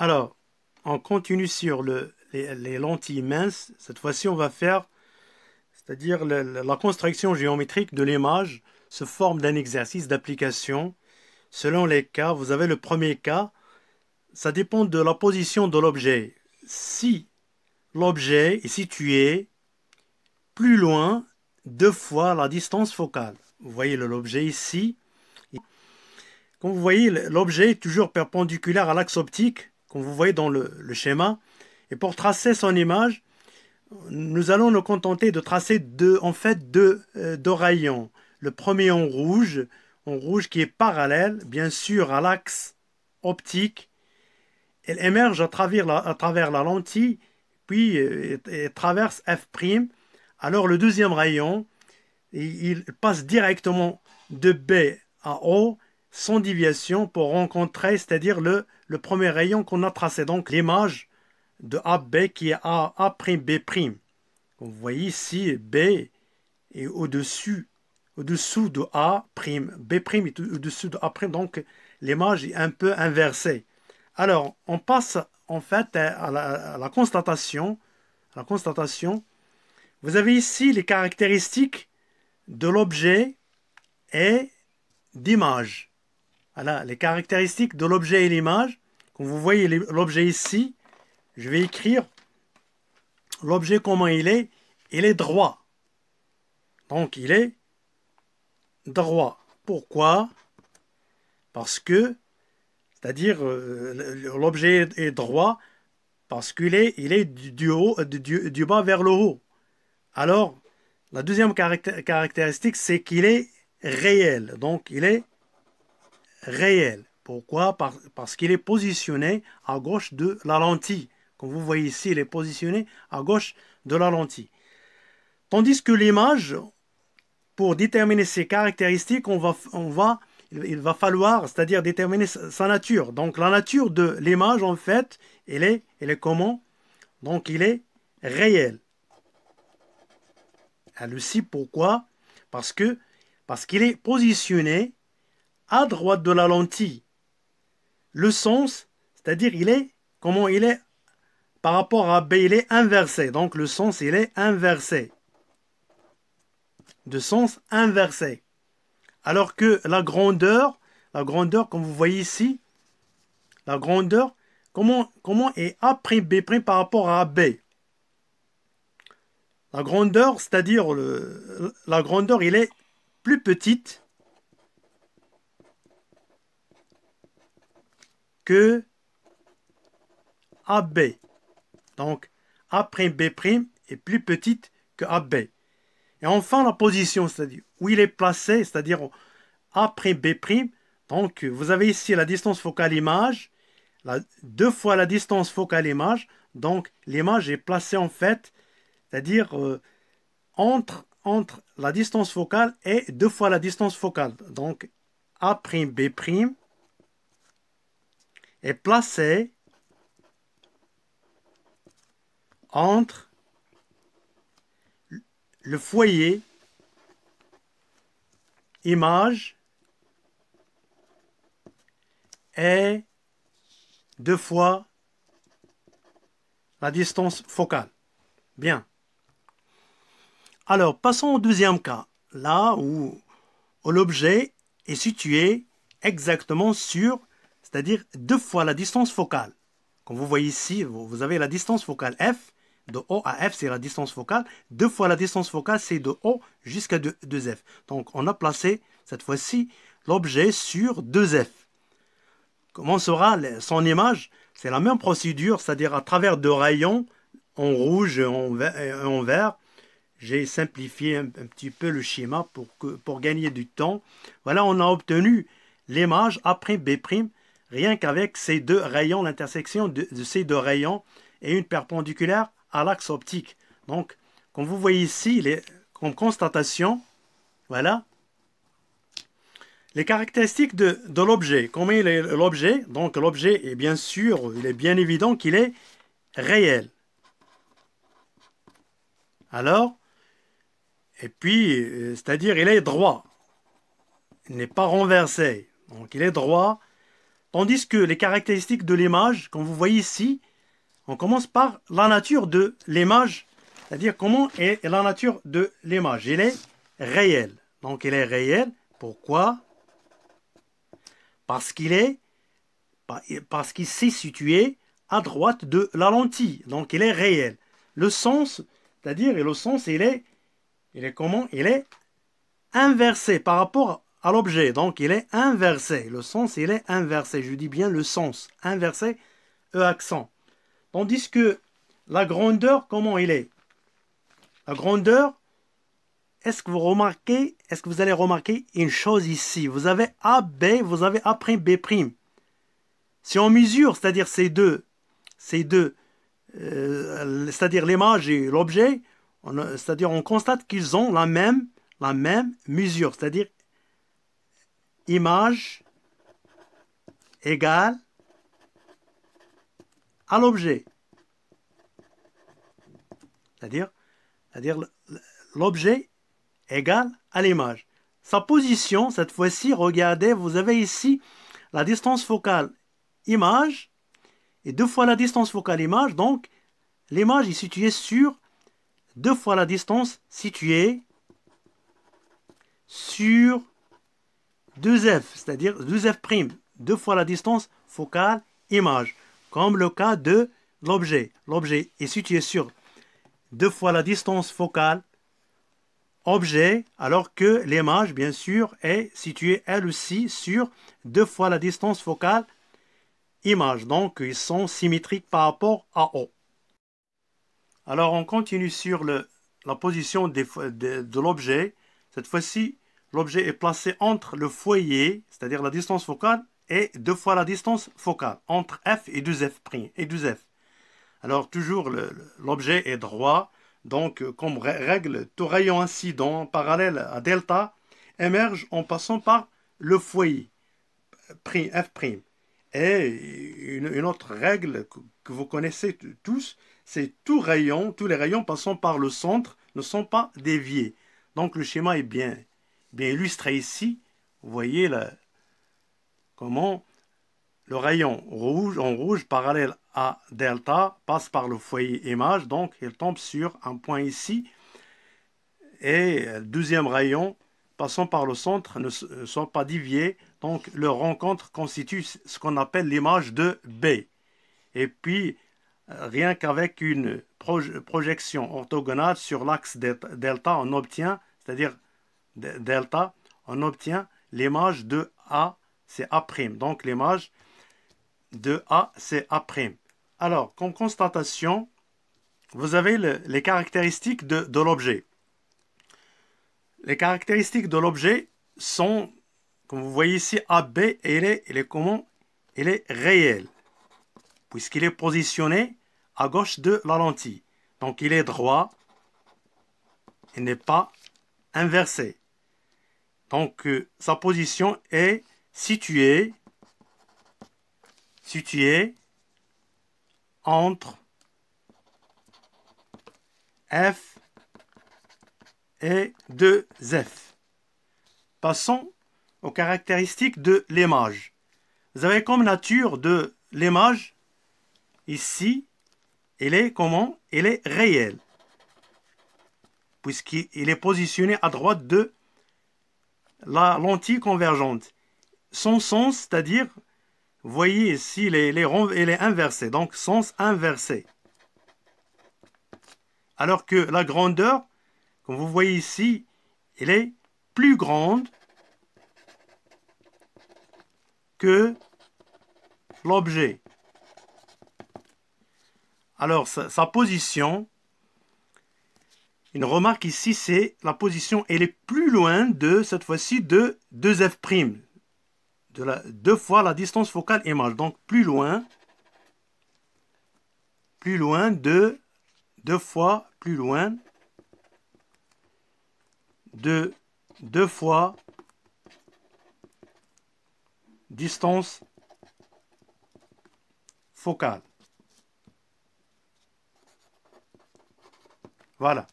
Alors, on continue sur les lentilles minces. Cette fois-ci, on va faire, c'est-à-dire la construction géométrique de l'image se forme d'un exercice d'application. Selon les cas, vous avez le premier cas, ça dépend de la position de l'objet. Si l'objet est situé plus loin, deux fois la distance focale. Vous voyez l'objet ici. Comme vous voyez, l'objet est toujours perpendiculaire à l'axe optique, comme vous voyez dans le schéma. Et pour tracer son image, nous allons nous contenter de tracer deux rayons. Le premier en rouge qui est parallèle, bien sûr, à l'axe optique. Elle émerge à travers la lentille, puis et traverse F'. Alors le deuxième rayon, il passe directement de B à O, sans déviation pour rencontrer, c'est-à-dire le premier rayon qu'on a tracé. Donc l'image de AB qui est A'B'. Comme vous voyez ici, B est au-dessus de A', B' est au-dessus de A', donc l'image est un peu inversée. Alors, on passe en fait à la constatation. Vous avez ici les caractéristiques de l'objet et d'image. Voilà, les caractéristiques de l'objet et l'image. Comme vous voyez l'objet ici, je vais écrire l'objet comment il est. Il est droit. Donc il est droit. Pourquoi? Parce que, c'est-à-dire l'objet est droit parce qu'il est du bas vers le haut. Alors, la deuxième caractéristique, c'est qu'il est réel. Donc il est réel. Pourquoi? Parce qu'il est positionné à gauche de la lentille. Comme vous voyez ici, il est positionné à gauche de la lentille. Tandis que l'image, pour déterminer ses caractéristiques, il va falloir, c'est-à-dire déterminer sa nature. Donc la nature de l'image, en fait, elle est comment? Donc il est réel. Elle aussi, pourquoi? Parce qu'il est positionné à droite de la lentille. Le sens, c'est-à-dire comment il est par rapport à B, il est inversé. Donc le sens, il est inversé. De sens inversé. Alors que la grandeur, comme vous voyez ici, la grandeur, comment est A'B' par rapport à B? La grandeur, c'est-à-dire la grandeur, il est plus petite que AB. Donc, A'B' est plus petite que AB. Et enfin, la position, c'est-à-dire où il est placé, c'est-à-dire A'B'. Donc, vous avez ici la distance focale image, deux fois la distance focale image. Donc, l'image est placée en fait, c'est-à-dire entre la distance focale et deux fois la distance focale. Donc, A'B' est placé entre le foyer image et deux fois la distance focale. Bien. Alors, passons au deuxième cas, là où l'objet est situé exactement sur, c'est-à-dire deux fois la distance focale. Comme vous voyez ici, vous avez la distance focale F, de O à F, c'est la distance focale. Deux fois la distance focale, c'est de O jusqu'à 2F. Donc, on a placé, cette fois-ci, l'objet sur 2F. Comment sera son image? C'est la même procédure, c'est-à-dire à travers deux rayons, en rouge et en vert. J'ai simplifié un petit peu le schéma pour gagner du temps. Voilà, on a obtenu l'image A'B', rien qu'avec ces deux rayons, l'intersection de ces deux rayons et une perpendiculaire à l'axe optique. Donc, comme vous voyez ici, comme constatation, voilà, les caractéristiques de l'objet. Comment il est l'objet? Donc l'objet est bien sûr, il est bien évident qu'il est réel. Alors, et puis, c'est-à-dire il est droit. Il n'est pas renversé. Donc il est droit. Tandis que les caractéristiques de l'image, comme vous voyez ici, on commence par la nature de l'image, c'est-à-dire comment est la nature de l'image. Elle est réelle. Donc elle est réelle. Pourquoi? Parce qu'il s'est situé à droite de la lentille. Donc il est réel. Le sens, c'est-à-dire le sens, il est comment? Il est inversé par rapport à l'objet. Donc il est inversé. Le sens, il est inversé. Je dis bien le sens. Inversé, E accent. Tandis que la grandeur, comment il est? La grandeur, est-ce que vous allez remarquer une chose ici? Vous avez AB, vous avez A', B'. Si on mesure, c'est-à-dire c'est-à-dire l'image et l'objet, c'est-à-dire on constate qu'ils ont la même mesure, c'est-à-dire image égale à l'objet. C'est-à-dire l'objet égale à l'image. Sa position, cette fois-ci, regardez, vous avez ici la distance focale image et 2 fois la distance focale image. Donc, l'image est située sur 2 fois la distance située sur 2f, c'est-à-dire 2f', 2 fois la distance focale image, comme le cas de l'objet. L'objet est situé sur 2 fois la distance focale objet, alors que l'image, bien sûr, est située elle aussi sur 2 fois la distance focale image. Donc, ils sont symétriques par rapport à O. Alors, on continue sur la position de l'objet. Cette fois-ci, l'objet est placé entre le foyer, c'est-à-dire la distance focale, et 2 fois la distance focale, entre F et 2F'. Alors, toujours, l'objet est droit. Donc, comme règle, tout rayon incident parallèle à delta émerge en passant par le foyer, F'. Et une autre règle que vous connaissez tous, c'est tous les rayons passant par le centre ne sont pas déviés. Donc, le schéma est bien illustré ici. Vous voyez comment le rayon en rouge parallèle à delta passe par le foyer image, donc il tombe sur un point ici. Et le deuxième rayon passant par le centre ne sont pas déviés, donc leur rencontre constitue ce qu'on appelle l'image de B. Et puis, rien qu'avec une projection orthogonale sur l'axe delta, on obtient, c'est-à-dire delta, on obtient l'image de A, c'est A'. Donc l'image de A, c'est A'. Alors, comme constatation, vous avez les caractéristiques de l'objet. Les caractéristiques de l'objet sont, comme vous voyez ici, AB, et il est réel, puisqu'il est positionné à gauche de la lentille. Donc, il est droit, il n'est pas inversé. Donc, sa position est située entre F et 2F. Passons aux caractéristiques de l'image. Vous avez comme nature de l'image, ici, elle est comment? Elle est réelle, puisqu'il est positionné à droite de la lentille convergente. Son sens, c'est-à-dire, vous voyez ici, elle est inversée, donc sens inversé. Alors que la grandeur, comme vous voyez ici, elle est plus grande que l'objet. Alors, sa position, une remarque ici, c'est la position, elle est plus loin de, cette fois-ci, de 2F', de 2 fois la distance focale image. Donc, plus loin de 2 fois, plus loin de 2 fois distance focale. Voilà.